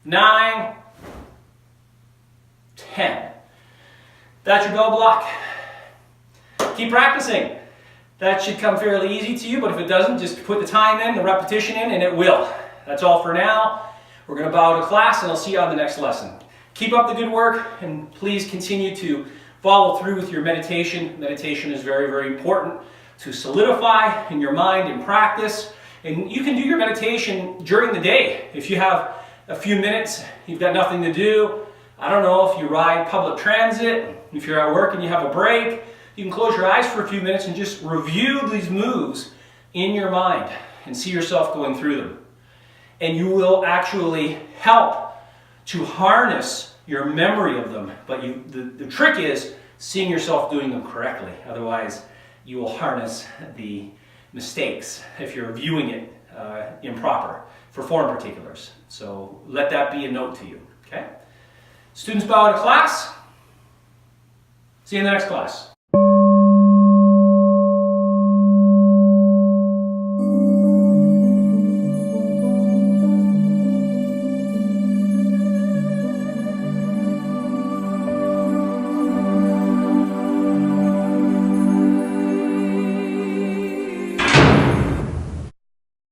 9, 10. That's your bell block. Keep practicing. That should come fairly easy to you, but if it doesn't, just put the time in, the repetition in, and it will. That's all for now. We're going to bow to class, and I'll see you on the next lesson. Keep up the good work, and please continue to follow through with your meditation. Meditation is very, very important to solidify in your mind and practice. And you can do your meditation during the day. If you have a few minutes, you've got nothing to do. I don't know if you ride public transit, if you're at work and you have a break, you can close your eyes for a few minutes and just review these moves in your mind and see yourself going through them. And you will actually help to harness your memory of them. But the trick is seeing yourself doing them correctly. Otherwise, you will harness the mistakes if you're viewing it improper for foreign particulars. So let that be a note to you. Okay? Students bow to class. See you in the next class.